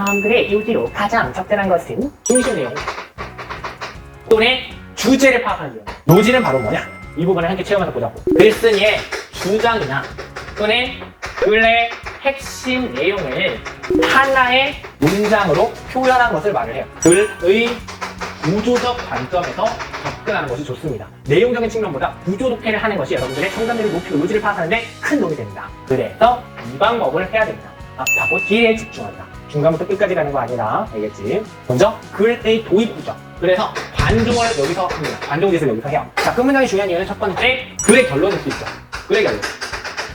글의 요지로 가장 적절한 것은 중심 내용 또는 주제를 파악하는 중. 요지는 바로 뭐냐? 이 부분을 함께 체험해서 보자고. 글쓴이의 주장이나 또는 글의 핵심 내용을 하나의 문장으로 표현한 것을 말을 해요. 글의 구조적 관점에서 접근하는 것이 좋습니다. 내용적인 측면보다 구조 독해를 하는 것이 여러분들의 청산력을 높이고 요지를 파악하는 데 큰 도움이 됩니다. 그래서 이 방법을 해야 됩니다. 앞하고 뒤에 집중한다. 중간부터 끝까지 가는 거 아니라, 알겠지? 먼저 글의 도입 구조. 그래서 관종을 여기서 합니다. 관종짓을 여기서 해요. 자, 그 문장이 중요한 이유는 첫 번째, 글의 결론일 수 있죠. 글의 결론.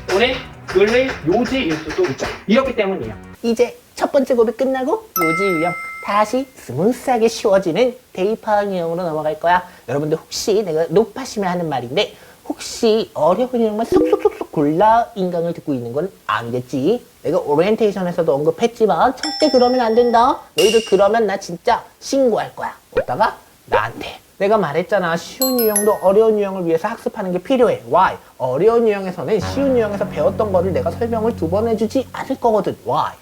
또는 글의 요지일 수도 있죠. 이렇기 때문이에요. 이제 첫 번째 고백 끝나고 요지 유형 다시 스무스하게 쉬워지는 대입파악 유형으로 넘어갈 거야. 여러분들 혹시 내가 높아심에 하는 말인데 혹시 어려운 유형만 쏙쏙쏙쏙 골라 인강을 듣고 있는 건 아니겠지? 내가 오리엔테이션에서도 언급했지만 절대 그러면 안 된다. 너희들 그러면 나 진짜 신고할 거야. 어디다가? 나한테. 내가 말했잖아. 쉬운 유형도 어려운 유형을 위해서 학습하는 게 필요해. Why? 어려운 유형에서는 쉬운 유형에서 배웠던 거를 내가 설명을 2번 해주지 않을 거거든. Why?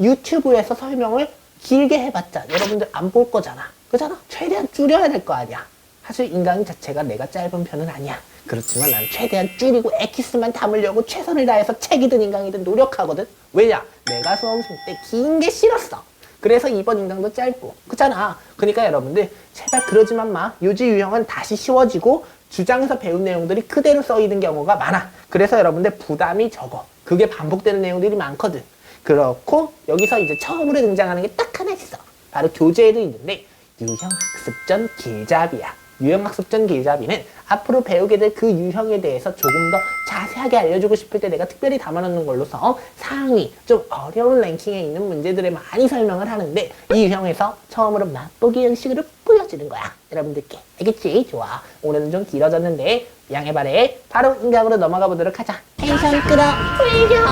유튜브에서 설명을 길게 해봤자 여러분들 안 볼 거잖아. 그잖아? 최대한 줄여야 될 거 아니야. 사실 인강 자체가 내가 짧은 편은 아니야. 그렇지만 난 최대한 줄이고 엑기스만 담으려고 최선을 다해서 책이든 인강이든 노력하거든. 왜냐? 내가 수험생 때 긴 게 싫었어. 그래서 이번 인강도 짧고. 그잖아. 그러니까 여러분들 제발 그러지만 마. 요지 유형은 다시 쉬워지고 주장에서 배운 내용들이 그대로 써있는 경우가 많아. 그래서 여러분들 부담이 적어. 그게 반복되는 내용들이 많거든. 그렇고 여기서 이제 처음으로 등장하는 게 딱 하나 있어. 바로 교재에도 있는데 유형학습전 길잡이야. 유형학습전 길잡이는 앞으로 배우게 될 그 유형에 대해서 조금 더 자세하게 알려주고 싶을 때 내가 특별히 담아놓는 걸로서 상위, 좀 어려운 랭킹에 있는 문제들을 많이 설명을 하는데 이 유형에서 처음으로 맛보기 형식으로 보여주는 거야. 여러분들께. 알겠지? 좋아. 오늘은 좀 길어졌는데 양해 바래. 바로 인강으로 넘어가 보도록 하자. 텐션 끌어 올려.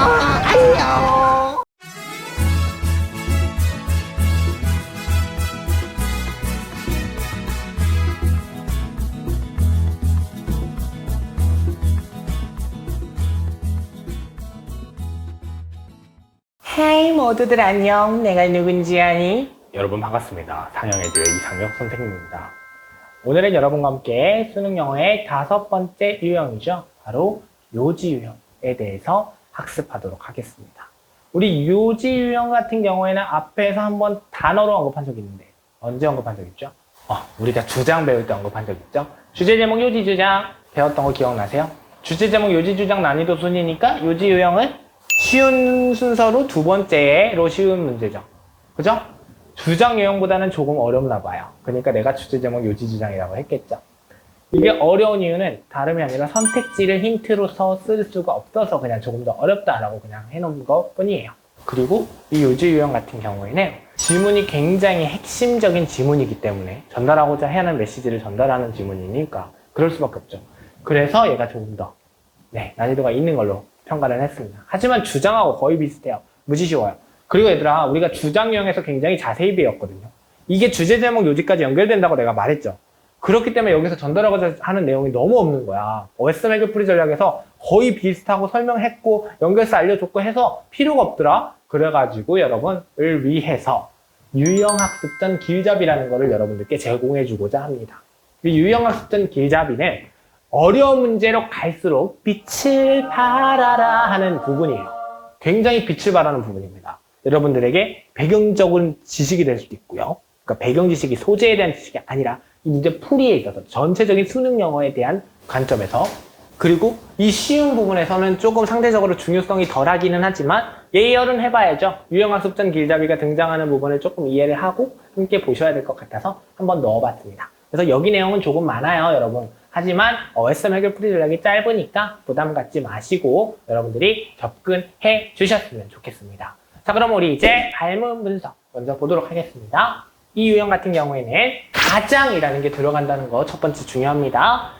안녕. 헤이 모두들 안녕. 내가 누군지 아니? 여러분 반갑습니다. 상영애들의 이상혁 선생님입니다. 오늘은 여러분과 함께 수능 영어의 5번째 유형이죠. 바로 요지 유형에 대해서 학습하도록 하겠습니다. 우리 요지 유형 같은 경우에는 앞에서 한번 단어로 언급한 적이 있는데 언제 언급한 적 있죠? 우리가 주장 배울 때 언급한 적 있죠? 주제 제목 요지 주장 배웠던 거 기억나세요? 주제 제목 요지 주장 난이도 순이니까 요지 유형은 쉬운 순서로 2번째로 쉬운 문제죠. 그죠? 주장 유형보다는 조금 어렵나 봐요. 그러니까 내가 주제 제목 요지 주장이라고 했겠죠. 이게 어려운 이유는 다름이 아니라 선택지를 힌트로서 쓸 수가 없어서 그냥 조금 더 어렵다라고 그냥 해놓은 것 뿐이에요. 그리고 이 요지 유형 같은 경우에는 지문이 굉장히 핵심적인 지문이기 때문에 전달하고자 하는 메시지를 전달하는 지문이니까 그럴 수밖에 없죠. 그래서 얘가 조금 더 난이도가 있는 걸로 평가를 했습니다. 하지만 주장하고 거의 비슷해요. 무지 쉬워요. 그리고 얘들아, 우리가 주장 유형에서 굉장히 자세히 배웠거든요. 이게 주제 제목 요지까지 연결된다고 내가 말했죠. 그렇기 때문에 여기서 전달하고자 하는 내용이 너무 없는 거야. OSM 해결풀이 전략에서 거의 비슷하고 설명했고 연결사 알려줬고 해서 필요가 없더라. 그래가지고 여러분을 위해서 유형학습전 길잡이라는 거를 여러분들께 제공해주고자 합니다. 이 유형학습전 길잡이는 어려운 문제로 갈수록 빛을 발하라 하는 부분이에요. 굉장히 빛을 발하는 부분입니다. 여러분들에게 배경적인 지식이 될 수도 있고요. 그러니까 배경 지식이 소재에 대한 지식이 아니라 이 문제 풀이에 있어서 전체적인 수능 영어에 대한 관점에서 그리고 이 쉬운 부분에서는 조금 상대적으로 중요성이 덜하기는 하지만 예열은 해봐야죠. 유형학습전 길잡이가 등장하는 부분을 조금 이해를 하고 함께 보셔야 될 것 같아서 한번 넣어봤습니다. 그래서 여기 내용은 조금 많아요, 여러분. 하지만 OSM 해결풀이 전략이 짧으니까 부담 갖지 마시고 여러분들이 접근해 주셨으면 좋겠습니다. 자, 그럼 우리 이제 발문 분석 먼저 보도록 하겠습니다. 이 유형 같은 경우에는 가장이라는 게 들어간다는 거 첫 번째 중요합니다.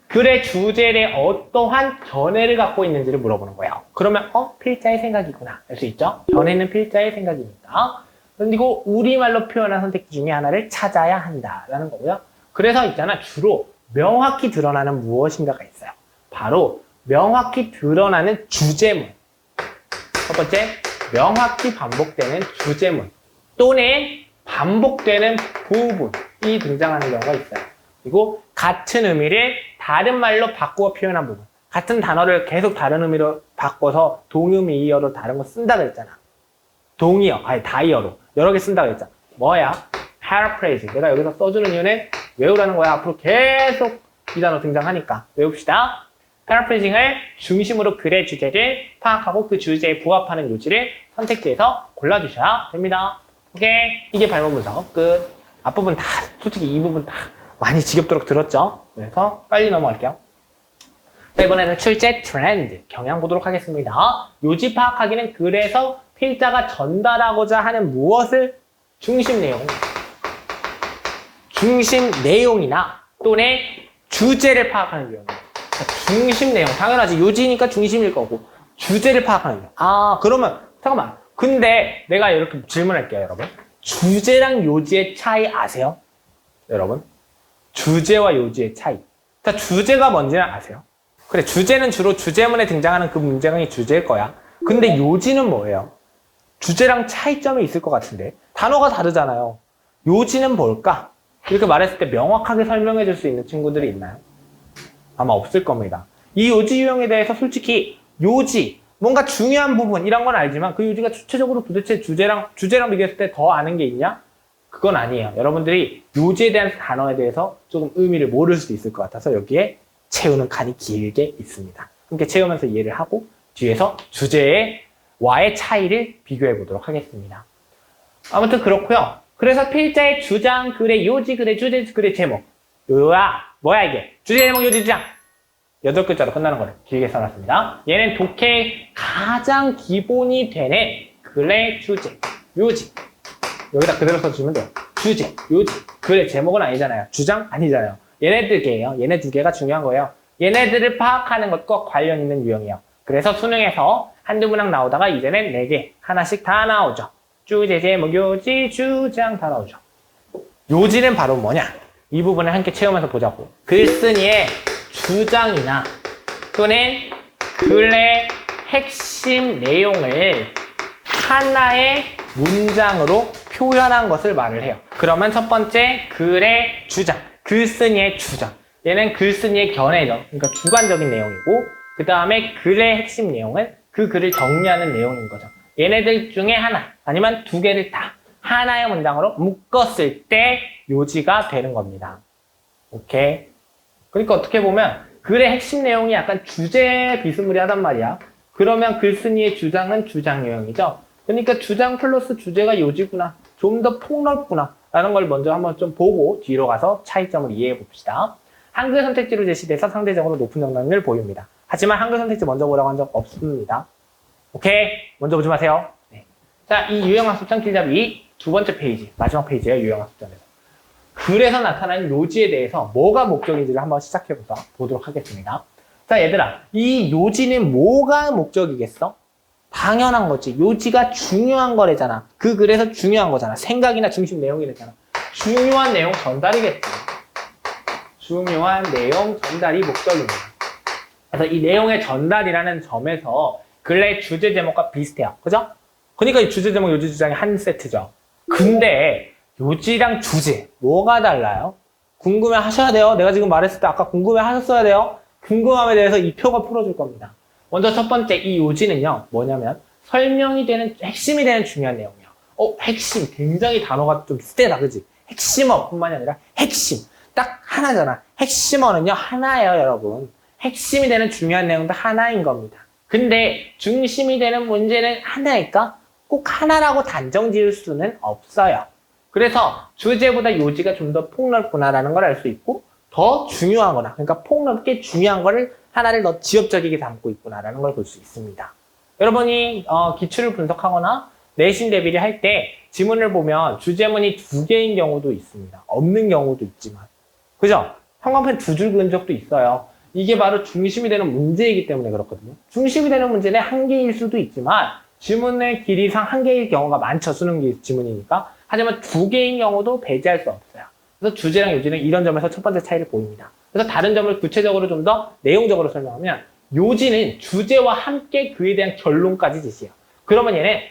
글의 주제에 어떠한 견해를 갖고 있는지를 물어보는 거예요. 그러면 필자의 생각이구나 할 수 있죠. 견해는 필자의 생각이니까. 그리고 우리말로 표현한 선택지 중에 하나를 찾아야 한다라는 거고요. 그래서 있잖아, 주로 명확히 드러나는 무엇인가가 있어요. 바로 명확히 드러나는 주제문. 첫 번째, 명확히 반복되는 주제문. 또는 반복되는 부분이 등장하는 경우가 있어요. 그리고 같은 의미를 다른 말로 바꾸어 표현한 부분. 같은 단어를 계속 다른 의미로 바꿔서 동의어로 다른 거 쓴다 그랬잖아. 동의어, 아니 다이어로 여러 개 쓴다 그랬잖아. 뭐야? paraphrase. 내가 여기서 써주는 이유는 외우라는 거야. 앞으로 계속 이 단어 등장하니까 외웁시다. paraphrasing을 중심으로 글의 주제를 파악하고 그 주제에 부합하는 요지를 선택지에서 골라주셔야 됩니다. 오케이. 이게 발문 분석 끝. 앞부분 다 솔직히 이 부분 다 많이 지겹도록 들었죠? 그래서 빨리 넘어갈게요. 자, 이번에는 출제 트렌드 경향 보도록 하겠습니다. 요지 파악하기는 그래서 필자가 전달하고자 하는 무엇을 중심 내용이나 또는 주제를 파악하는 유형이에요. 중심 내용 당연하지. 요지니까 중심일 거고 주제를 파악하는 유형. 아 그러면 잠깐만. 근데 내가 이렇게 질문할게요, 여러분. 주제랑 요지의 차이 아세요? 여러분, 주제와 요지의 차이. 자, 주제가 뭔지는 아세요? 그래, 주제는 주로 주제문에 등장하는 그 문장이 주제일 거야. 근데 요지는 뭐예요? 주제랑 차이점이 있을 것 같은데 단어가 다르잖아요. 요지는 뭘까? 이렇게 말했을 때 명확하게 설명해 줄 수 있는 친구들이 있나요? 아마 없을 겁니다. 이 요지 유형에 대해서 솔직히 요지, 뭔가 중요한 부분 이런 건 알지만 그 요지가 주체적으로 도대체 주제랑 비교했을 때 더 아는 게 있냐? 그건 아니에요. 여러분들이 요지에 대한 단어에 대해서 조금 의미를 모를 수도 있을 것 같아서 여기에 채우는 칸이 길게 있습니다. 함께 채우면서 이해를 하고 뒤에서 주제와의 차이를 비교해 보도록 하겠습니다. 아무튼 그렇고요. 그래서 필자의 주장, 글의 요지, 글의 주제, 글의 제목. 뭐야 이게? 주제, 제목, 요지, 주장. 8글자로 끝나는 거를 길게 써놨습니다. 얘는 독해의 가장 기본이 되는 글의 주제, 요지. 여기다 그대로 써주시면 돼요. 주제, 요지. 글의 제목은 아니잖아요. 주장 아니잖아요. 얘네들 개예요. 얘네 두 개가 중요한 거예요. 얘네들을 파악하는 것과 관련 있는 유형이에요. 그래서 수능에서 한두 문항 나오다가 이제는 4개, 하나씩 다 나오죠. 주제, 제목, 요지, 주장 다 나오죠. 요지는 바로 뭐냐? 이 부분을 함께 채우면서 보자고. 글쓴이의 주장이나 또는 글의 핵심 내용을 하나의 문장으로 표현한 것을 말을 해요. 그러면 첫 번째 글의 주장, 글쓴이의 주장. 얘는 글쓴이의 견해죠. 그러니까 주관적인 내용이고 그 다음에 글의 핵심 내용은 그 글을 정리하는 내용인 거죠. 얘네들 중에 하나 아니면 두 개를 다 하나의 문장으로 묶었을 때 요지가 되는 겁니다. 오케이. 그러니까 어떻게 보면 글의 핵심 내용이 약간 주제 비스무리하단 말이야. 그러면 글쓴이의 주장은 주장 유형이죠. 그러니까 주장 플러스 주제가 요지구나. 좀 더 폭넓구나. 라는 걸 먼저 한번 좀 보고 뒤로 가서 차이점을 이해해 봅시다. 한글 선택지로 제시돼서 상대적으로 높은 정답률을 보입니다. 하지만 한글 선택지 먼저 보라고 한 적 없습니다. 오케이. 먼저 보지 마세요. 네. 자, 이 유형학습장 길잡이 두 번째 페이지, 마지막 페이지예요. 유형학습장에서. 글에서 나타나는 요지에 대해서 뭐가 목적인지를 한번 시작해보자 보도록 하겠습니다. 자, 얘들아, 이 요지는 뭐가 목적이겠어? 당연한 거지. 요지가 중요한 거래잖아. 그 글에서 중요한 거잖아. 생각이나 중심 내용이래잖아. 중요한 내용 전달이겠지. 중요한 내용 전달이 목적입니다. 그래서 이 내용의 전달이라는 점에서 글의 주제 제목과 비슷해요. 그죠? 그러니까 이 주제 제목, 요지, 주장이 한 세트죠. 근데 요지랑 주제 뭐가 달라요? 궁금해 하셔야 돼요. 내가 지금 말했을 때 아까 궁금해 하셨어야 돼요. 궁금함에 대해서 이 표가 풀어줄 겁니다. 먼저 첫 번째 이 요지는요. 뭐냐면 설명이 되는 핵심이 되는 중요한 내용이에요. 핵심 굉장히 단어가 좀 세다 그지? 핵심어뿐만이 아니라 핵심 딱 하나잖아. 핵심어는요 하나예요 여러분. 핵심이 되는 중요한 내용도 하나인 겁니다. 근데 중심이 되는 문제는 하나일까? 꼭 하나라고 단정 지을 수는 없어요. 그래서 주제보다 요지가 좀 더 폭넓구나라는 걸 알 수 있고 더 중요한 거나 그러니까 폭넓게 중요한 거를 하나를 더 지엽적이게 담고 있구나라는 걸 볼 수 있습니다. 여러분이 기출을 분석하거나 내신 대비를 할 때 지문을 보면 주제문이 2개인 경우도 있습니다. 없는 경우도 있지만 그죠? 형광펜 2줄 그은 적도 있어요. 이게 바로 중심이 되는 문제이기 때문에 그렇거든요. 중심이 되는 문제는 1개일 수도 있지만 지문의 길이상 1개일 경우가 많죠. 수능 지문이니까. 하지만 2개인 경우도 배제할 수 없어요. 그래서 주제랑 요지는 이런 점에서 첫 번째 차이를 보입니다. 그래서 다른 점을 구체적으로 좀 더 내용적으로 설명하면 요지는 주제와 함께 그에 대한 결론까지 제시해요. 그러면 얘는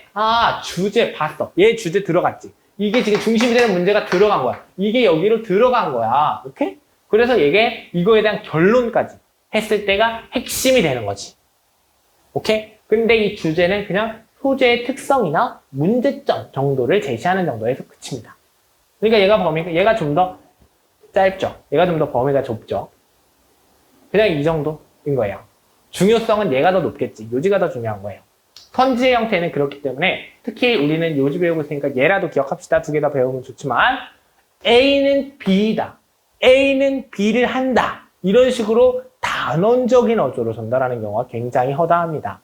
주제 봤어. 얘 주제 들어갔지. 이게 지금 중심이 되는 문제가 들어간 거야. 이게 여기로 들어간 거야. 오케이? 그래서 이게 이거에 대한 결론까지 했을 때가 핵심이 되는 거지. 오케이? 근데 이 주제는 그냥 소재의 특성이나 문제점 정도를 제시하는 정도에서 그칩니다. 그러니까 얘가 좀 더 짧죠. 얘가 좀 더 범위가 좁죠. 그냥 이 정도인 거예요. 중요성은 얘가 더 높겠지. 요지가 더 중요한 거예요. 선지의 형태는 그렇기 때문에 특히 우리는 요지 배우고 있으니까 얘라도 기억합시다. 두 개 다 배우면 좋지만 A는 B다. A는 B를 한다. 이런 식으로 단언적인 어조로 전달하는 경우가 굉장히 허다합니다.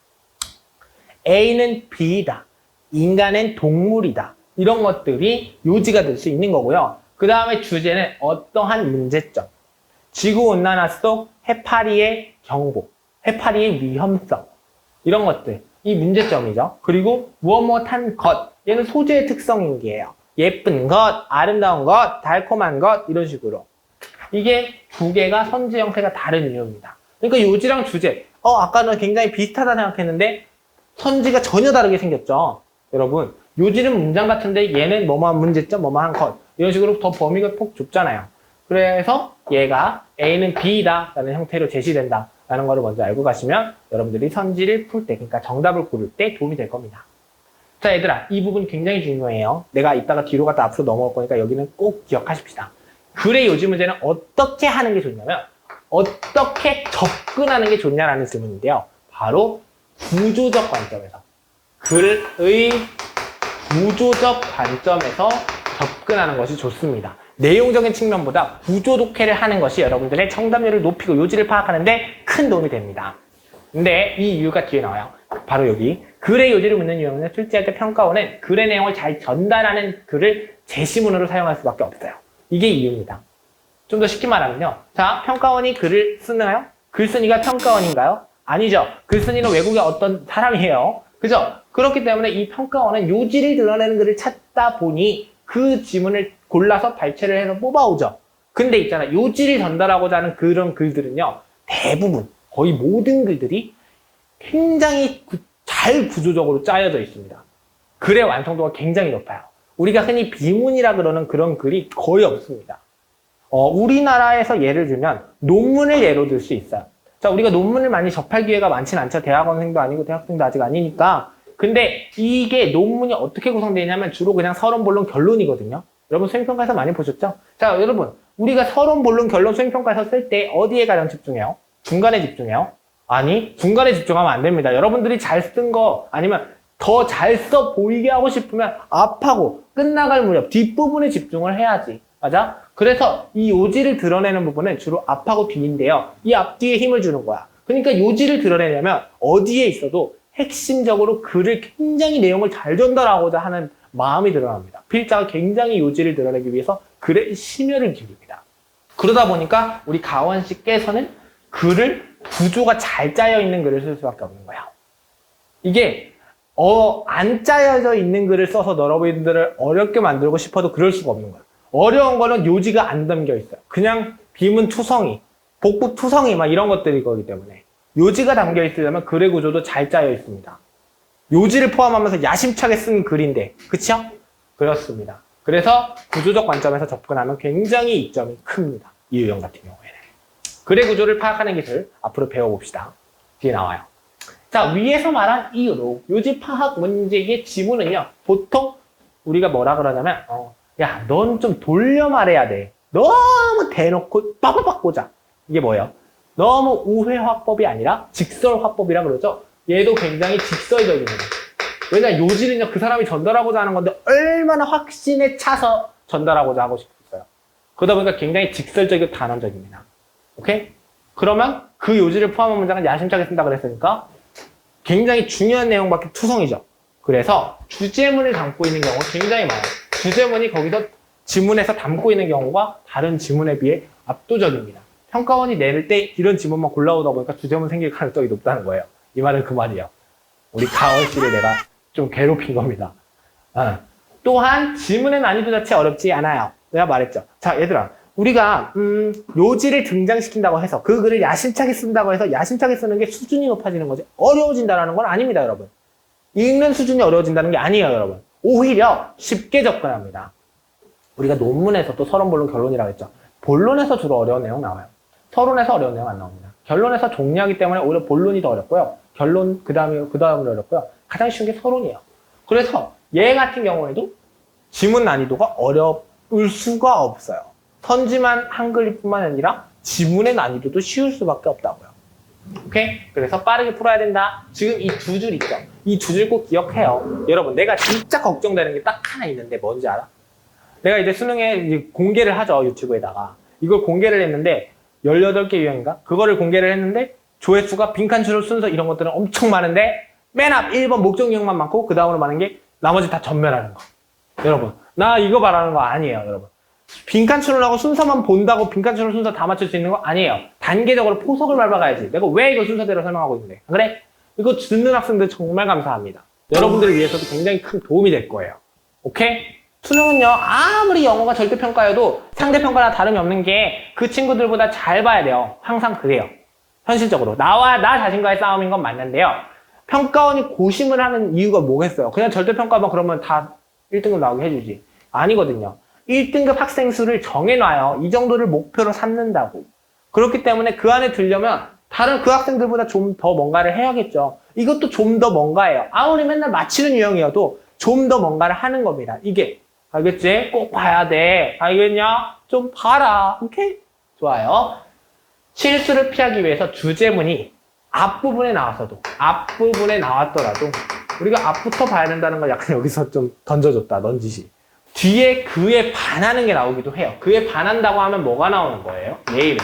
A는 B다. 인간은 동물이다. 이런 것들이 요지가 될 수 있는 거고요. 그 다음에 주제는 어떠한 문제점. 지구온난화 속 해파리의 경보, 해파리의 위험성. 이런 것들. 이 문제점이죠. 그리고 무엇무엇한 것. 얘는 소재의 특성인게요. 예쁜 것, 아름다운 것, 달콤한 것 이런 식으로. 이게 두 개가 선지 형태가 다른 이유입니다. 그러니까 요지랑 주제. 아까는 굉장히 비슷하다 생각했는데 선지가 전혀 다르게 생겼죠. 여러분, 요지는 문장 같은데 얘는 뭐뭐한 문제점, 뭐뭐한 것. 이런 식으로 더 범위가 폭 좁잖아요. 그래서 얘가 A는 B다 라는 형태로 제시된다. 라는 거를 먼저 알고 가시면 여러분들이 선지를 풀 때, 그러니까 정답을 고를 때 도움이 될 겁니다. 자, 얘들아, 이 부분 굉장히 중요해요. 내가 이따가 뒤로 갔다 앞으로 넘어갈 거니까 여기는 꼭 기억하십시다. 글의 요지 문제는 어떻게 하는 게 좋냐면 어떻게 접근하는 게 좋냐라는 질문인데요. 바로 구조적 관점에서 글의 구조적 관점에서 접근하는 것이 좋습니다. 내용적인 측면보다 구조 독해를 하는 것이 여러분들의 정답률을 높이고 요지를 파악하는 데 큰 도움이 됩니다. 근데 이 이유가 뒤에 나와요. 바로 여기. 글의 요지를 묻는 유형은 출제할 때 평가원은 글의 내용을 잘 전달하는 글을 제시문으로 사용할 수밖에 없어요. 이게 이유입니다. 좀 더 쉽게 말하면요. 자, 평가원이 글을 쓰나요? 글쓴이가 평가원인가요? 아니죠. 글쓴이는 외국의 어떤 사람이에요. 그죠? 그렇기 때문에 이 평가원은 요지를 드러내는 글을 찾다 보니 그 지문을 골라서 발췌를 해서 뽑아오죠. 근데 있잖아. 요지를 전달하고자 하는 그런 글들은요. 대부분, 거의 모든 글들이 굉장히 잘 구조적으로 짜여져 있습니다. 글의 완성도가 굉장히 높아요. 우리가 흔히 비문이라 그러는 그런 글이 거의 없습니다. 우리나라에서 예를 들면 논문을 예로 들 수 있어요. 자, 우리가 논문을 많이 접할 기회가 많지는 않죠. 대학원생도 아니고 대학생도 아직 아니니까. 근데 이게 논문이 어떻게 구성되어 있냐면 주로 그냥 서론, 본론, 결론이거든요. 여러분 수행평가에서 많이 보셨죠? 자, 여러분 우리가 서론, 본론, 결론 수행평가에서 쓸 때 어디에 가장 집중해요? 중간에 집중해요? 아니, 중간에 집중하면 안 됩니다. 여러분들이 잘 쓴 거 아니면 더 잘 써 보이게 하고 싶으면 앞하고 끝나갈 무렵 뒷부분에 집중을 해야지. 맞아? 그래서 이 요지를 드러내는 부분은 주로 앞하고 뒤인데요. 이 앞뒤에 힘을 주는 거야. 그러니까 요지를 드러내려면 어디에 있어도 핵심적으로 글을 굉장히 내용을 잘 전달하고자 하는 마음이 드러납니다. 필자가 굉장히 요지를 드러내기 위해서 글에 심혈을 기울입니다. 그러다 보니까 우리 가원 씨께서는 글을 구조가 잘 짜여 있는 글을 쓸 수밖에 없는 거야. 이게 안 짜여져 있는 글을 써서 여러분들을 어렵게 만들고 싶어도 그럴 수가 없는 거야. 어려운 거는 요지가 안 담겨 있어요. 그냥 비문 투성이, 복부 투성이 막 이런 것들이 거기 때문에 요지가 담겨 있으려면 글의 구조도 잘 짜여 있습니다. 요지를 포함하면서 야심차게 쓴 글인데, 그쵸? 그렇습니다. 그래서 구조적 관점에서 접근하면 굉장히 이점이 큽니다. 이 유형 같은 경우에는. 글의 구조를 파악하는 기술 앞으로 배워봅시다. 뒤에 나와요. 자, 위에서 말한 이유로 요지 파악 문제의 지문은요. 보통 우리가 뭐라 그러냐면 야, 넌 좀 돌려 말해야 돼. 너무 대놓고 빠바박 꽂아. 이게 뭐예요? 너무 우회 화법이 아니라 직설 화법이라 그러죠. 얘도 굉장히 직설적입니다. 왜냐, 요지는요, 그 사람이 전달하고자 하는 건데 얼마나 확신에 차서 전달하고자 하고 싶었어요. 그러다 보니까 굉장히 직설적이고 단언적입니다. 오케이? 그러면 그 요지를 포함한 문장은 야심차게 쓴다 그랬으니까 굉장히 중요한 내용밖에 투성이죠. 그래서 주제문을 담고 있는 경우가 굉장히 많아요. 주제문이 거기서 지문에서 담고 있는 경우가 다른 지문에 비해 압도적입니다. 평가원이 내릴 때 이런 지문만 골라오다 보니까 주제문 생길 가능성이 높다는 거예요. 이 말은 그 말이에요. 우리 가원 씨를 내가 좀 괴롭힌 겁니다. 또한 지문의 난이도 자체 어렵지 않아요. 내가 말했죠. 자, 얘들아. 우리가 요지를 등장시킨다고 해서 그 글을 야심차게 쓴다고 해서 야심차게 쓰는 게 수준이 높아지는 거지 어려워진다는 건 아닙니다, 여러분. 읽는 수준이 어려워진다는 게 아니에요, 여러분. 오히려 쉽게 접근합니다. 우리가 논문에서도 서론, 본론, 결론이라고 했죠. 본론에서 주로 어려운 내용 나와요. 서론에서 어려운 내용 안 나옵니다. 결론에서 종료하기 때문에 오히려 본론이 더 어렵고요. 결론 그 다음으로 어렵고요. 가장 쉬운 게 서론이에요. 그래서 얘 같은 경우에도 지문 난이도가 어려울 수가 없어요. 선지만 한글일 뿐만 아니라 지문의 난이도도 쉬울 수밖에 없다고요. 오케이? 그래서 빠르게 풀어야 된다. 지금 이 두 줄 있죠? 이 두 줄 꼭 기억해요. 여러분, 내가 진짜 걱정되는 게 딱 하나 있는데 뭔지 알아? 내가 이제 수능에 이제 공개를 하죠, 유튜브에다가. 이걸 공개를 했는데 18개 유형인가? 그거를 공개를 했는데 조회수가 빈칸 추론 순서 이런 것들은 엄청 많은데 맨 앞 1번 목적 유형만 많고 그 다음으로 많은 게 나머지 다 전멸하는 거. 여러분, 나 이거 말하는 거 아니에요, 여러분. 빈칸 추론하고 순서만 본다고 빈칸 추론 순서 다 맞출 수 있는 거 아니에요. 단계적으로 포석을 밟아가야지. 내가 왜 이거 순서대로 설명하고 있는데. 그래? 이거 듣는 학생들 정말 감사합니다. 여러분들을 위해서도 굉장히 큰 도움이 될 거예요. 오케이? 수능은요, 아무리 영어가 절대평가여도 상대평가나 다름이 없는 게 그 친구들보다 잘 봐야 돼요. 항상 그래요. 현실적으로. 나 자신과의 싸움인 건 맞는데요. 평가원이 고심을 하는 이유가 뭐겠어요? 그냥 절대평가만 그러면 다 1등급 나오게 해주지. 아니거든요. 1등급 학생 수를 정해놔요. 이 정도를 목표로 삼는다고. 그렇기 때문에 그 안에 들려면 다른 그 학생들보다 좀 더 뭔가를 해야겠죠. 이것도 좀 더 뭔가예요. 아무리 맨날 맞히는 유형이어도 좀 더 뭔가를 하는 겁니다. 이게. 알겠지? 꼭 봐야 돼. 알겠냐? 좀 봐라. 오케이? 좋아요. 실수를 피하기 위해서 주제문이 앞부분에 나왔더라도 우리가 앞부터 봐야 된다는 걸 약간 여기서 좀 던져줬다. 넌지시. 뒤에 그에 반하는 게 나오기도 해요. 그에 반한다고 하면 뭐가 나오는 거예요? 예외.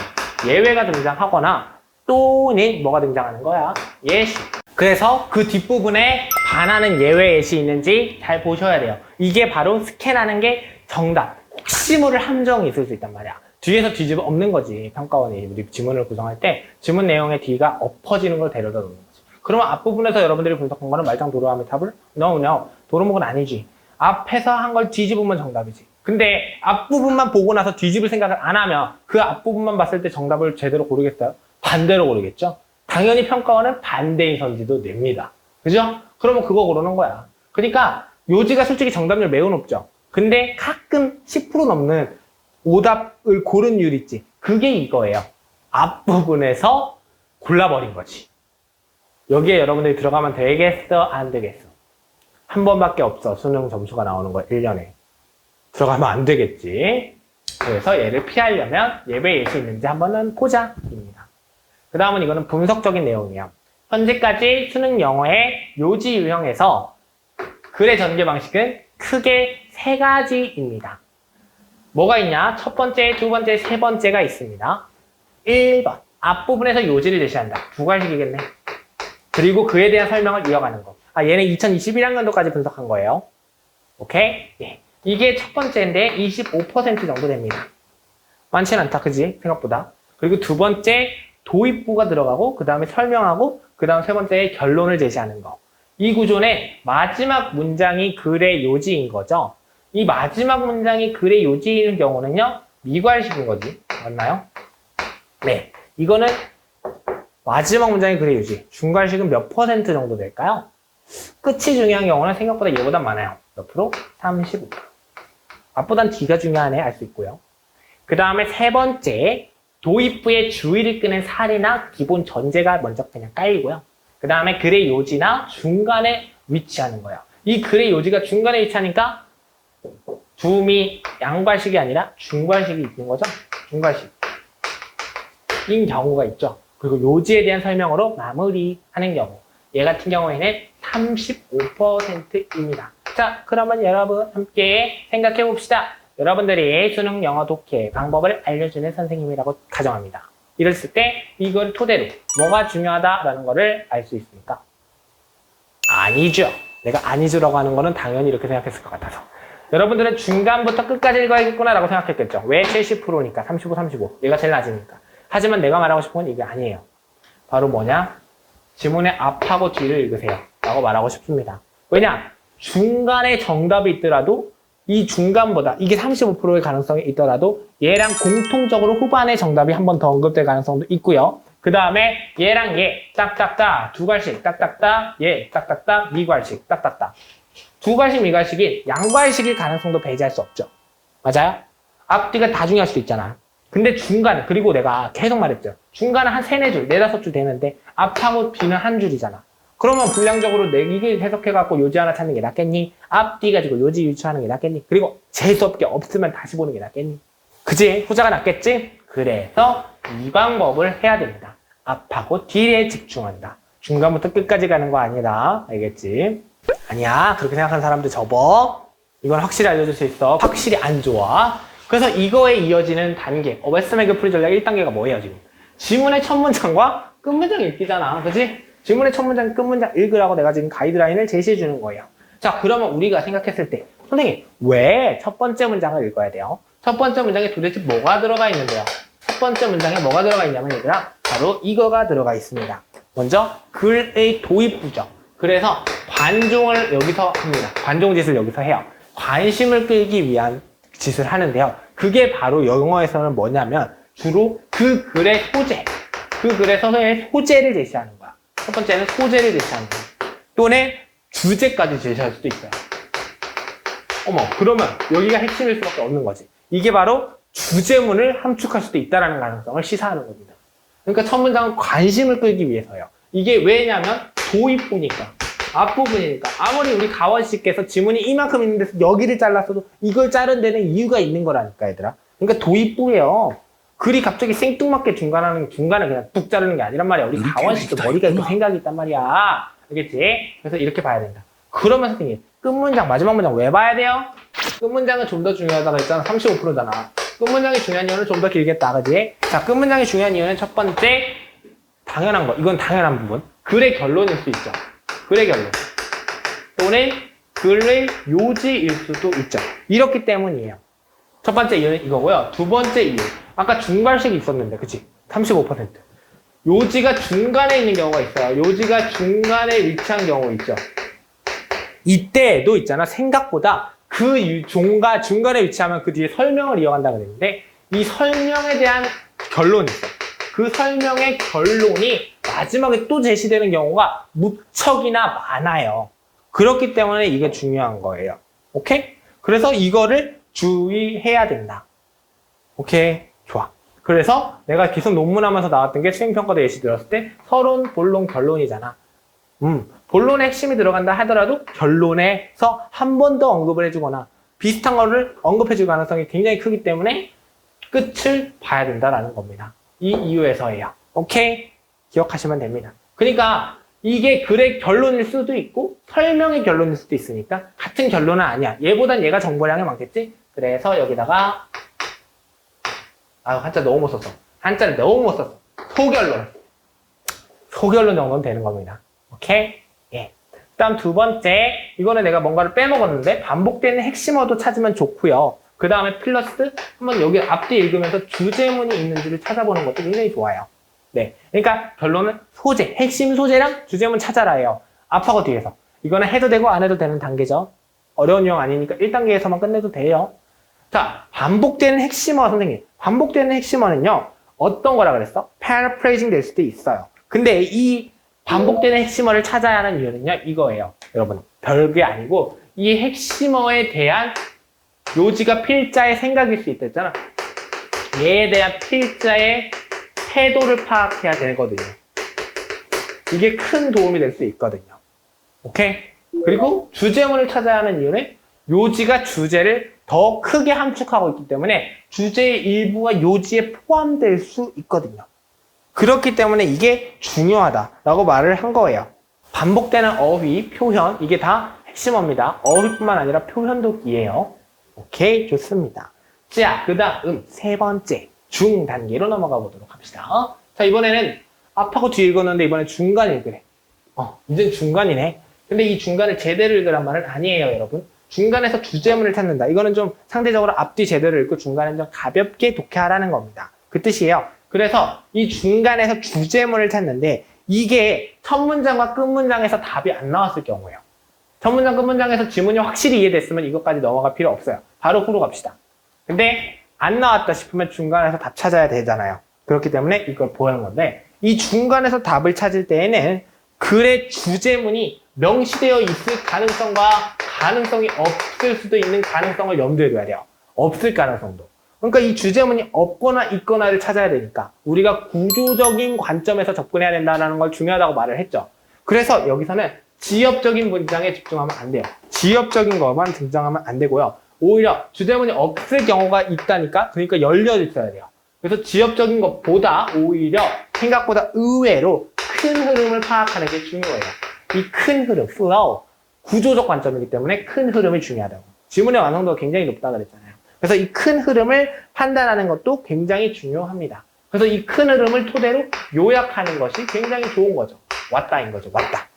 예외가 등장하거나 또는 뭐가 등장하는 거야? 예시. 그래서 그 뒷부분에 반하는 예외 예시 있는지 잘 보셔야 돼요. 이게 바로 스캔하는 게 정답. 혹시 모를 함정이 있을 수 있단 말이야. 뒤에서 뒤집어 엎는 거지. 평가원이 우리 지문을 구성할 때 지문 내용의 뒤가 엎어지는 걸 데려다 놓는 거지. 그러면 앞부분에서 여러분들이 분석한 거는 말짱 도로함의 답을? No. 도로목은 아니지. 앞에서 한 걸 뒤집으면 정답이지. 근데 앞부분만 보고 나서 뒤집을 생각을 안 하면 그 앞부분만 봤을 때 정답을 제대로 고르겠어요? 반대로 고르겠죠? 당연히 평가원은 반대인 선지도 냅니다. 그죠? 그러면 그거 고르는 거야. 그러니까 요지가 솔직히 정답률 매우 높죠. 근데 가끔 10% 넘는 오답을 고른 이유 있지. 그게 이거예요. 앞부분에서 골라버린 거지. 여기에 여러분들이 들어가면 되겠어? 안 되겠어? 한 번밖에 없어. 수능 점수가 나오는 거 1년에. 들어가면 안 되겠지. 그래서 얘를 피하려면 예외 예시 있는지 한번은 보자. 입니다. 그 다음은 이거는 분석적인 내용이에요. 현재까지 수능 영어의 요지 유형에서 글의 전개 방식은 크게 3가지입니다. 뭐가 있냐? 첫 번째, 두 번째, 세 번째가 있습니다. 1번. 앞부분에서 요지를 제시한다. 2가지이겠네. 그리고 그에 대한 설명을 이어가는 거. 얘는 2021학년도까지 분석한 거예요. 오케이? 예. 이게 첫 번째인데 25% 정도 됩니다. 많지는 않다, 그지? 생각보다. 그리고 두 번째, 도입부가 들어가고, 그 다음에 설명하고, 그 다음 세 번째에 결론을 제시하는 거. 이 구조는 마지막 문장이 글의 요지인 거죠. 이 마지막 문장이 글의 요지인 경우는요, 미괄식인 거지. 맞나요? 네. 이거는 마지막 문장이 글의 요지. 중괄식은 몇 % 정도 될까요? 끝이 중요한 경우는 생각보다 얘보다 많아요. 몇 프로? 35%. 앞보단 뒤가 중요하네, 알 수 있고요. 그 다음에 세 번째, 도입부의 주의를 끄는 사례나 기본 전제가 먼저 그냥 깔리고요. 그 다음에 글의 요지나 중간에 위치하는 거예요. 이 글의 요지가 중간에 위치하니까 두미 양괄식이 아니라 중괄식이 있는 거죠. 중괄식인 경우가 있죠. 그리고 요지에 대한 설명으로 마무리하는 경우. 얘 같은 경우에는 35%입니다. 자, 그러면 여러분 함께 생각해 봅시다. 여러분들이 수능 영어 독해 방법을 알려주는 선생님이라고 가정합니다. 이랬을 때 이걸 토대로 뭐가 중요하다라는 거를 알 수 있습니까? 아니죠. 내가 아니죠라고 하는 거는 당연히 이렇게 생각했을 것 같아서. 여러분들은 중간부터 끝까지 읽어야겠구나 라고 생각했겠죠. 왜 70%니까 35, 35. 얘가 제일 낮으니까. 하지만 내가 말하고 싶은 건 이게 아니에요. 바로 뭐냐? 지문의 앞하고 뒤를 읽으세요 라고 말하고 싶습니다. 왜냐? 중간에 정답이 있더라도 이 중간보다 이게 35%의 가능성이 있더라도 얘랑 공통적으로 후반에 정답이 한 번 더 언급될 가능성도 있고요. 그 다음에 얘랑 얘 딱딱딱 두 갈씩 딱딱딱 얘 딱딱딱 미괄식 딱딱딱 두 갈씩 미괄식이 양괄식일 가능성도 배제할 수 없죠. 맞아요? 앞뒤가 다 중요할 수도 있잖아. 근데 중간 그리고 내가 계속 말했죠. 중간은 한 세네 줄, 네다섯 줄 되는데 앞하고 뒤는 한 줄이잖아. 그러면 분량적으로 이게 해석해갖고 요지 하나 찾는 게 낫겠니? 앞뒤 가지고 요지 유추하는 게 낫겠니? 그리고 재수없게 없으면 다시 보는 게 낫겠니? 그지? 후자가 낫겠지? 그래서 이 방법을 해야 됩니다. 앞하고 뒤에 집중한다. 중간부터 끝까지 가는 거 아니다. 알겠지? 아니야. 그렇게 생각하는 사람들 접어. 이건 확실히 알려줄 수 있어. 확실히 안 좋아. 그래서 이거에 이어지는 단계. 웨스트맥의 풀이 전략 1단계가 뭐예요, 지금? 지문의 첫 문장과 끝 문장 읽기잖아. 그치? 지문의 첫 문장, 끝 문장 읽으라고 내가 지금 가이드라인을 제시해 주는 거예요. 자, 그러면 우리가 생각했을 때, 선생님, 왜 첫 번째 문장을 읽어야 돼요? 첫 번째 문장에 도대체 뭐가 들어가 있는데요? 첫 번째 문장에 뭐가 들어가 있냐면 얘들아, 바로 이거가 들어가 있습니다. 먼저, 글의 도입부죠. 그래서 관종을 여기서 합니다. 관종 짓을 여기서 해요. 관심을 끌기 위한 짓을 하는데요. 그게 바로 영어에서는 뭐냐면 주로 그 글의 소재, 그 글의 서서의 소재를 제시하는 거야. 첫 번째는 소재를 제시하는 거야. 또는 주제까지 제시할 수도 있어요. 어머, 그러면 여기가 핵심일 수밖에 없는 거지. 이게 바로 주제문을 함축할 수도 있다는 가능성을 시사하는 겁니다. 그러니까 첫 문장은 관심을 끌기 위해서요. 이게 왜냐면 도입부니까. 앞부분이니까. 아무리 우리 가원 씨께서 지문이 이만큼 있는 데서 여기를 잘랐어도 이걸 자른 데는 이유가 있는 거라니까, 얘들아. 그러니까 도입부예요. 글이 갑자기 생뚱맞게 중간에 그냥 뚝 자르는 게 아니란 말이야. 우리 가원 씨도 머리가 있고 생각이 있단 말이야. 알겠지? 그래서 이렇게 봐야 된다. 그러면 선생님, 끝 문장, 마지막 문장 왜 봐야 돼요? 끝 문장은 좀 더 중요하다고 했잖아. 35%잖아. 끝 문장이 중요한 이유는 좀 더 길겠다, 그지? 자, 끝 문장이 중요한 이유는 첫 번째, 당연한 거. 이건 당연한 부분. 글의 결론일 수 있죠. 글의 결론. 또는 글의 요지일 수도 있죠. 이렇기 때문이에요. 첫 번째 이유는 이거고요. 두 번째 이유. 아까 중괄식이 있었는데, 그치? 35%. 요지가 중간에 있는 경우가 있어요. 요지가 중간에 위치한 경우 있죠. 이때도 있잖아. 생각보다 그 중간에 위치하면 그 뒤에 설명을 이어간다고 그랬는데, 이 설명에 대한 결론이 있어. 그 설명의 결론이 마지막에 또 제시되는 경우가 무척이나 많아요. 그렇기 때문에 이게 중요한 거예요. 오케이? 그래서 이거를 주의해야 된다. 오케이? 좋아. 그래서 내가 계속 논문하면서 나왔던 게 수행평가도 예시 들었을 때 서론, 본론, 결론이잖아. 본론에 핵심이 들어간다 하더라도 결론에서 한 번 더 언급을 해주거나 비슷한 거를 언급해줄 가능성이 굉장히 크기 때문에 끝을 봐야 된다라는 겁니다. 이 이유에서예요. 오케이? 기억하시면 됩니다. 그러니까 이게 글의 결론일 수도 있고 설명의 결론일 수도 있으니까 같은 결론은 아니야. 얘보단 얘가 정보량이 많겠지? 그래서 여기다가 한자 너무 못 썼어. 한자를 너무 못 썼어. 소결론 정도는 되는 겁니다. 오케이? 예. 다음 두 번째, 이거는 내가 뭔가를 빼먹었는데 반복되는 핵심어도 찾으면 좋고요. 그 다음에 플러스 한번 여기 앞뒤 읽으면서 주제문이 있는지를 찾아보는 것도 굉장히 좋아요. 네. 그러니까 결론은 소재, 핵심 소재랑 주제문 찾아라예요. 앞하고 뒤에서. 이거는 해도 되고 안 해도 되는 단계죠. 어려운 유형 아니니까 1단계에서만 끝내도 돼요. 자, 반복되는 핵심어 선생님. 반복되는 핵심어는요. 어떤 거라 그랬어? paraphrasing 될 수도 있어요. 근데 이 반복되는 핵심어를 찾아야 하는 이유는요. 이거예요. 여러분, 별게 아니고 이 핵심어에 대한 요지가 필자의 생각일 수 있다 했잖아. 얘에 대한 필자의 태도를 파악해야 되거든요. 이게 큰 도움이 될 수 있거든요. 오케이? 그리고 주제문을 찾아야 하는 이유는 요지가 주제를 더 크게 함축하고 있기 때문에 주제의 일부가 요지에 포함될 수 있거든요. 그렇기 때문에 이게 중요하다라고 말을 한 거예요. 반복되는 어휘, 표현, 이게 다 핵심어입니다. 어휘뿐만 아니라 표현도 기예요. 오케이, 좋습니다. 자, 그 다음 세 번째 중 단계로 넘어가 보도록 합시다. 자, 이번에는 앞하고 뒤 읽었는데 이번엔 중간 읽으래. 이젠 중간이네. 근데 이 중간을 제대로 읽으란 말은 아니에요, 여러분. 중간에서 주제문을 찾는다. 이거는 좀 상대적으로 앞뒤 제대로 읽고 중간은 좀 가볍게 독해하라는 겁니다. 그 뜻이에요. 그래서 이 중간에서 주제문을 찾는데 이게 첫 문장과 끝 문장에서 답이 안 나왔을 경우예요. 첫 문장, 끝 문장에서 지문이 확실히 이해됐으면 이것까지 넘어갈 필요 없어요. 바로 후로 갑시다. 근데 안 나왔다 싶으면 중간에서 답 찾아야 되잖아요. 그렇기 때문에 이걸 보는 건데 이 중간에서 답을 찾을 때에는 글의 주제문이 명시되어 있을 가능성과 가능성이 없을 수도 있는 가능성을 염두에 둬야 돼요. 없을 가능성도. 그러니까 이 주제문이 없거나 있거나를 찾아야 되니까 우리가 구조적인 관점에서 접근해야 된다는 걸 중요하다고 말을 했죠. 그래서 여기서는 지엽적인 문장에 집중하면 안 돼요. 지엽적인 것만 등장하면 안 되고요. 오히려 주제문이 없을 경우가 있다니까, 그러니까 열려 있어야 돼요. 그래서 지엽적인 것보다 오히려 생각보다 의외로 큰 흐름을 파악하는 게 중요해요. 이 큰 흐름, flow, 구조적 관점이기 때문에 큰 흐름이 중요하다고. 지문의 완성도가 굉장히 높다고 그랬잖아요. 그래서 이 큰 흐름을 판단하는 것도 굉장히 중요합니다. 그래서 이 큰 흐름을 토대로 요약하는 것이 굉장히 좋은 거죠. 왔다인 거죠. 왔다.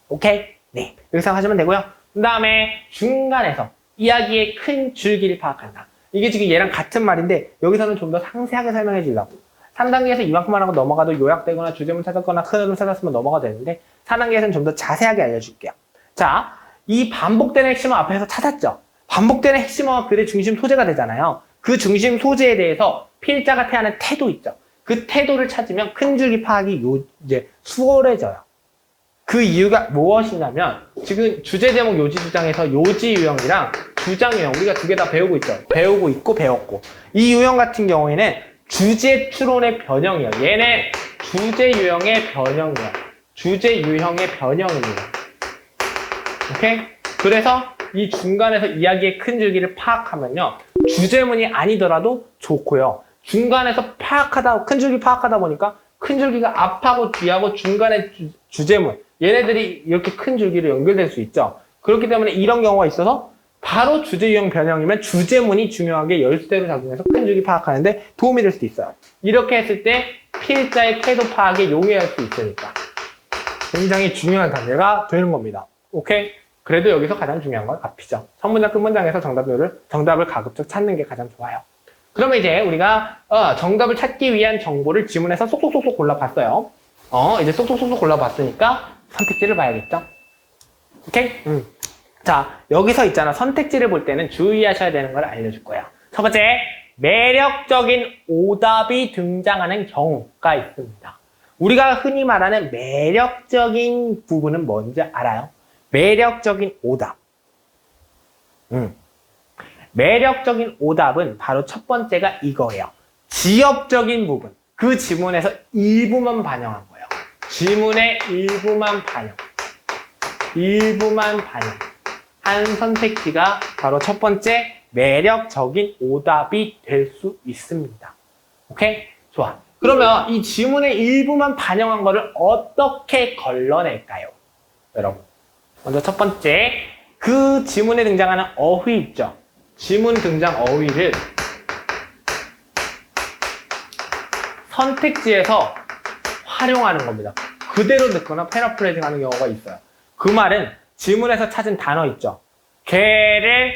오케이? 네. 이렇게 생각하시면 되고요. 그 다음에 중간에서 이야기의 큰 줄기를 파악한다. 이게 지금 얘랑 같은 말인데 여기서는 좀 더 상세하게 설명해 주려고. 3단계에서 이만큼만 하고 넘어가도 요약되거나 주제문 찾았거나 큰 흐름 찾았으면 넘어가도 되는데 4단계에서는 좀 더 자세하게 알려줄게요. 자, 이 반복되는 핵심어 앞에서 찾았죠? 반복되는 핵심어가 글의 중심 소재가 되잖아요. 그 중심 소재에 대해서 필자가 태하는 태도 있죠. 그 태도를 찾으면 큰 줄기 파악이 이제 수월해져요. 그 이유가 무엇이냐면 지금 주제 제목 요지 주장에서 요지 유형이랑 주장 유형 우리가 두 개 다 배우고 있죠. 배우고 있고 배웠고 이 유형 같은 경우에는 주제 추론의 변형이에요. 얘는 주제 유형의 변형이에요. 주제 유형의 변형입니다. 오케이? 그래서 이 중간에서 이야기의 큰 줄기를 파악하면요. 주제문이 아니더라도 좋고요. 중간에서 큰 줄기 파악하다 보니까 큰 줄기가 앞하고 뒤하고 중간에 주제문 얘네들이 이렇게 큰 줄기로 연결될 수 있죠. 그렇기 때문에 이런 경우가 있어서 바로 주제 유형 변형이면 주제문이 중요하게 열쇠로 작용해서 큰 줄기 파악하는데 도움이 될 수도 있어요. 이렇게 했을 때 필자의 태도 파악에 용이할 수 있으니까 굉장히 중요한 단계가 되는 겁니다. 오케이? 그래도 여기서 가장 중요한 건 앞이죠. 선문장, 끝문장에서 정답을 가급적 찾는 게 가장 좋아요. 그러면 이제 우리가 정답을 찾기 위한 정보를 지문에서 쏙쏙쏙쏙 골라봤어요. 이제 쏙쏙쏙쏙 골라봤으니까 선택지를 봐야겠죠? 오케이? 자, 여기서 있잖아. 선택지를 볼 때는 주의하셔야 되는 걸 알려줄 거야. 첫 번째, 매력적인 오답이 등장하는 경우가 있습니다. 우리가 흔히 말하는 매력적인 부분은 뭔지 알아요? 매력적인 오답. 매력적인 오답은 바로 첫 번째가 이거예요. 지엽적인 부분. 그 지문에서 일부만 반영한 거예요. 지문의 일부만 반영. 한 선택지가 바로 첫 번째 매력적인 오답이 될 수 있습니다. 오케이? 좋아. 그러면 이 지문의 일부만 반영한 거를 어떻게 걸러낼까요? 여러분. 먼저 첫 번째, 그 지문에 등장하는 어휘 있죠? 지문 등장 어휘를 선택지에서 활용하는 겁니다. 그대로 넣거나 패러프레이징 하는 경우가 있어요. 그 말은 지문에서 찾은 단어 있죠? 걔를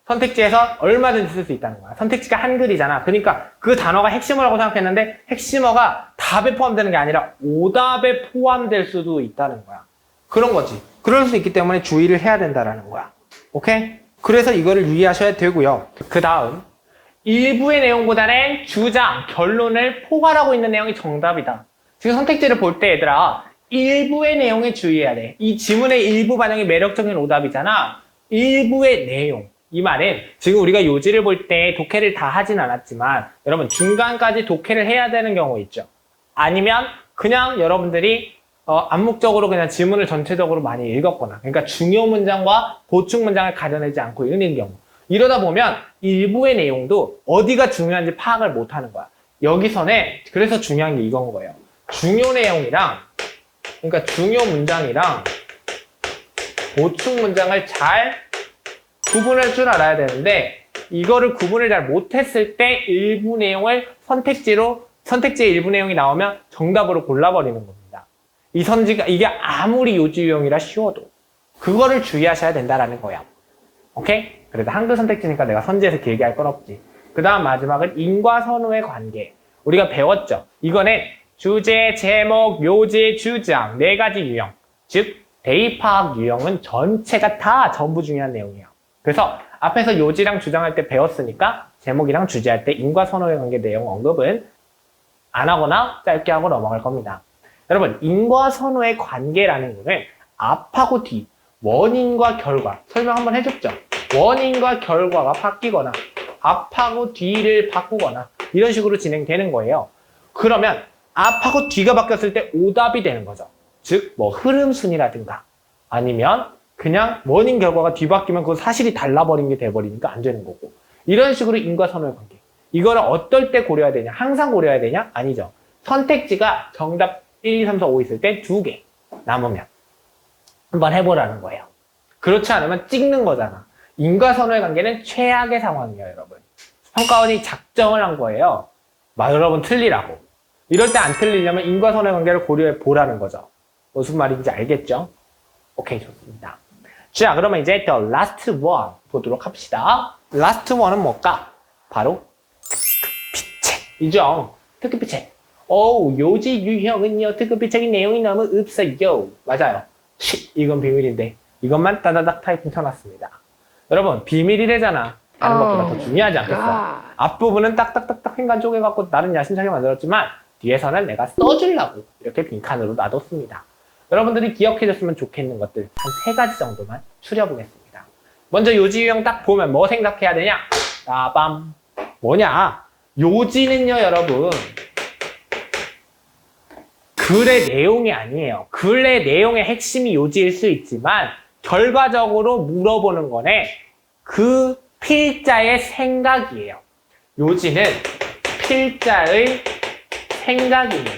선택지에서 얼마든지 쓸 수 있다는 거야. 선택지가 한글이잖아. 그러니까 그 단어가 핵심어라고 생각했는데 핵심어가 답에 포함되는 게 아니라 오답에 포함될 수도 있다는 거야. 그런 거지. 그럴 수 있기 때문에 주의를 해야 된다는 거야. 오케이? 그래서 이거를 유의하셔야 되고요. 그 다음, 일부의 내용보다는 주장, 결론을 포괄하고 있는 내용이 정답이다. 지금 선택지를 볼 때 얘들아, 일부의 내용에 주의해야 돼. 이 지문의 일부 반영이 매력적인 오답이잖아. 일부의 내용. 이 말은 지금 우리가 요지를 볼 때 독해를 다 하진 않았지만 여러분 중간까지 독해를 해야 되는 경우 있죠. 아니면 그냥 여러분들이 암묵적으로 그냥 지문을 전체적으로 많이 읽었거나 그러니까 중요 문장과 보충 문장을 가려내지 않고 읽는 경우 이러다 보면 일부의 내용도 어디가 중요한지 파악을 못하는 거야. 여기서는 그래서 중요한 게 이건 거예요. 중요 내용이랑 그러니까 중요 문장이랑 보충 문장을 잘 구분할 줄 알아야 되는데 이거를 구분을 잘 못했을 때 일부 내용을 선택지의 일부 내용이 나오면 정답으로 골라버리는 겁니다. 이게 아무리 요지 유형이라 쉬워도 그거를 주의하셔야 된다라는 거야. 오케이? 그래도 한글 선택지니까 내가 선지해서 길게 할 건 없지. 그 다음 마지막은 인과 선호의 관계. 우리가 배웠죠. 이거는 주제, 제목, 요지, 주장 4가지 유형. 즉 대입파악 유형은 전체가 다 전부 중요한 내용이에요. 그래서 앞에서 요지랑 주장할 때 배웠으니까 제목이랑 주제할 때 인과 선호의 관계 내용 언급은 안 하거나 짧게 하고 넘어갈 겁니다. 여러분, 인과 선호의 관계라는 거는 앞하고 뒤, 원인과 결과, 설명 한번 해줬죠? 원인과 결과가 바뀌거나 앞하고 뒤를 바꾸거나 이런 식으로 진행되는 거예요. 그러면 앞하고 뒤가 바뀌었을 때 오답이 되는 거죠. 즉, 뭐 흐름순이라든가 아니면 그냥 원인 결과가 뒤바뀌면 그 사실이 달라버린 게 돼버리니까 안 되는 거고. 이런 식으로 인과 선호의 관계. 이거를 어떨 때 고려해야 되냐? 항상 고려해야 되냐? 아니죠. 선택지가 정답 1, 2, 3, 4, 5 있을 때 2개 남으면 한번 해보라는 거예요. 그렇지 않으면 찍는 거잖아. 인과 선호의 관계는 최악의 상황이에요, 여러분. 평가원이 작정을 한 거예요. 여러분 틀리라고. 이럴 때 안 틀리려면 인과 선호의 관계를 고려해 보라는 거죠. 무슨 말인지 알겠죠? 오케이, 좋습니다. 자, 그러면 이제 the last one 보도록 합시다. last one은 뭘까? 바로 특급비책이죠. 특급비책. 요지 유형은요, 특급비책의 내용이 너무 없어요. 맞아요. 이건 비밀인데 이것만 따다닥 타이핑 쳐놨습니다. 여러분, 비밀이래잖아. 다른 것보다 더 중요하지 않겠어? 앞부분은 딱딱딱딱 횡간 쪼개갖고 나름 야심차게 만들었지만 뒤에서는 내가 써주려고 이렇게 빈칸으로 놔뒀습니다. 여러분들이 기억해줬으면 좋겠는 것들 한 3가지 정도만 추려보겠습니다. 먼저 요지 유형 딱 보면 뭐 생각해야 되냐? 빠밤. 뭐냐? 요지는요, 여러분, 글의 내용이 아니에요. 글의 내용의 핵심이 요지일 수 있지만 결과적으로 물어보는 거네. 그 필자의 생각이에요. 요지는 필자의 생각입니다.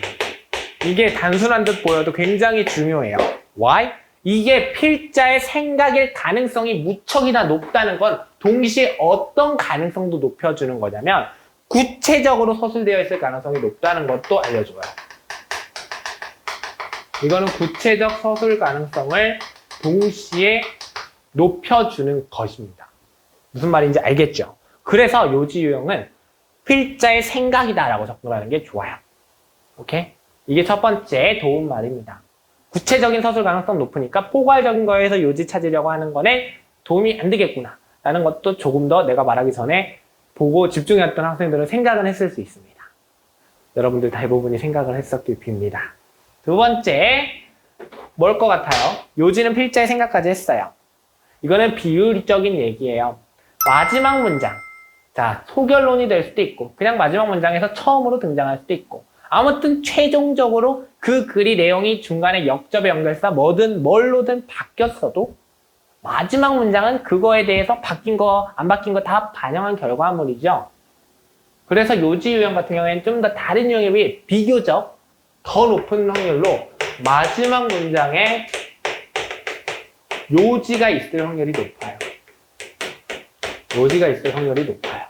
이게 단순한 듯 보여도 굉장히 중요해요. Why? 이게 필자의 생각일 가능성이 무척이나 높다는 건 동시에 어떤 가능성도 높여주는 거냐면 구체적으로 서술되어 있을 가능성이 높다는 것도 알려줘요. 이거는 구체적 서술 가능성을 동시에 높여주는 것입니다. 무슨 말인지 알겠죠? 그래서 요지 유형은 필자의 생각이다라고 접근하는 게 좋아요. 오케이? 이게 첫 번째 도움 말입니다. 구체적인 서술 가능성 높으니까 포괄적인 거에서 요지 찾으려고 하는 거는 도움이 안 되겠구나 라는 것도 조금 더 내가 말하기 전에 보고 집중했던 학생들은 생각은 했을 수 있습니다. 여러분들 대부분이 생각을 했었길 빕니다. 두 번째, 뭘 것 같아요? 요지는 필자의 생각까지 했어요. 이거는 비율적인 얘기예요. 마지막 문장. 자, 소결론이 될 수도 있고 그냥 마지막 문장에서 처음으로 등장할 수도 있고 아무튼 최종적으로 그 글이 내용이 중간에 역접의 연결사 뭐든 뭘로든 바뀌었어도 마지막 문장은 그거에 대해서 바뀐 거 안 바뀐 거 다 반영한 결과물이죠. 그래서 요지 유형 같은 경우에는 좀 더 다른 유형에 비해 비교적 더 높은 확률로 마지막 문장에 요지가 있을 확률이 높아요. 요지가 있을 확률이 높아요.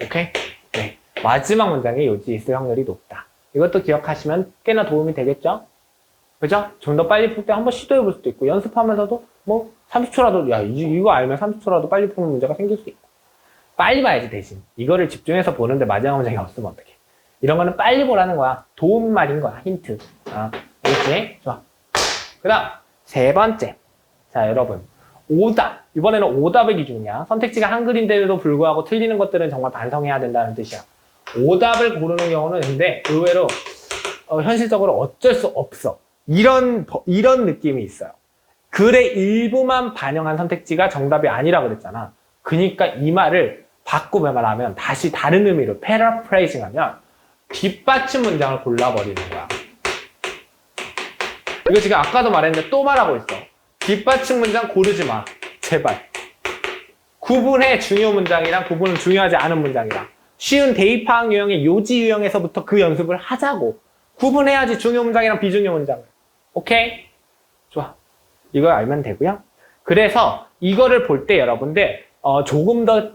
오케이? 네. 마지막 문장에 요지 있을 확률이 높다. 이것도 기억하시면 꽤나 도움이 되겠죠? 그죠? 좀 더 빨리 풀 때 한번 시도해 볼 수도 있고, 연습하면서도 뭐 30초라도, 야, 이거 알면 30초라도 빨리 푸는 문제가 생길 수 있고. 빨리 봐야지, 대신. 이거를 집중해서 보는데 마지막 문장이 없으면 어떡해. 이런 거는 빨리 보라는 거야. 도움 말인 거야. 힌트. 알겠지? 좋아. 그 다음, 세 번째. 자, 여러분. 오답. 이번에는 오답의 기준이야. 선택지가 한글인데도 불구하고 틀리는 것들은 정말 반성해야 된다는 뜻이야. 오답을 고르는 경우는 근데 의외로 현실적으로 어쩔 수 없어. 이런 느낌이 있어요. 글의 일부만 반영한 선택지가 정답이 아니라고 그랬잖아. 그러니까 이 말을 바꾸며 말하면 다시 다른 의미로 패러프레이징 하면 뒷받침 문장을 골라버리는 거야. 이거 지금 아까도 말했는데 또 말하고 있어. 뒷받침 문장 고르지 마. 제발. 구분해 중요 문장이랑 구분은 중요하지 않은 문장이랑. 쉬운 대입파악 유형의 요지 유형에서부터 그 연습을 하자고. 구분해야지 중요 문장이랑 비중요 문장을. 오케이? 좋아. 이걸 알면 되고요. 그래서 이거를 볼 때 여러분들 조금 더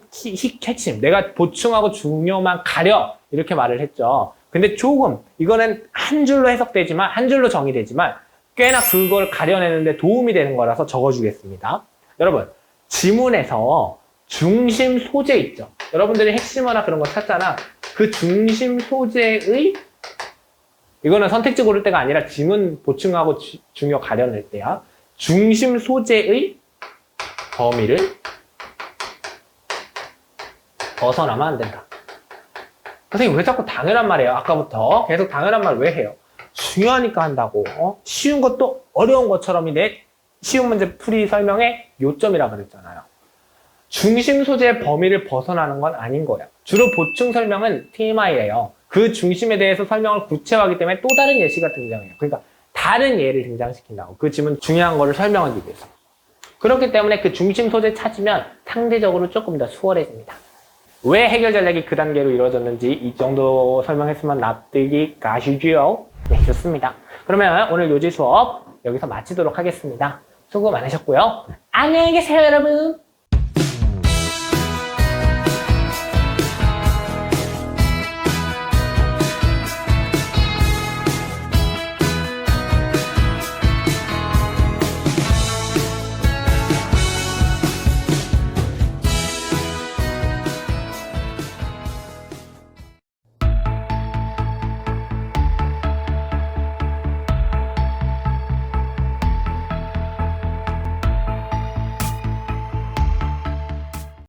핵심. 내가 보충하고 중요만 가려. 이렇게 말을 했죠. 근데 조금 이거는 한 줄로 해석되지만 한 줄로 정의되지만 꽤나 그걸 가려내는데 도움이 되는 거라서 적어주겠습니다. 여러분, 지문에서 중심 소재 있죠. 여러분들이 핵심어나 그런 거 찾잖아. 그 중심 소재의 이거는 선택지 고를 때가 아니라 지문 보충하고 중요 가려낼 때야. 중심 소재의 범위를 벗어나면 안 된다. 선생님 왜 자꾸 당연한 말이에요? 아까부터 계속 당연한 말 왜 해요? 중요하니까 한다고. 쉬운 것도 어려운 것처럼 내 쉬운 문제 풀이 설명의 요점이라 그랬잖아요. 중심 소재의 범위를 벗어나는 건 아닌 거예요. 주로 보충 설명은 TMI예요. 그 중심에 대해서 설명을 구체화하기 때문에 또 다른 예시가 등장해요. 그러니까 다른 예를 등장시킨다고. 그 지문 중요한 거를 설명하기 위해서. 그렇기 때문에 그 중심 소재 찾으면 상대적으로 조금 더 수월해집니다. 왜 해결 전략이 그 단계로 이루어졌는지 이 정도 설명했으면 납득이 가시죠? 네, 좋습니다. 그러면 오늘 요지 수업 여기서 마치도록 하겠습니다. 수고 많으셨고요. 안녕히 계세요, 여러분.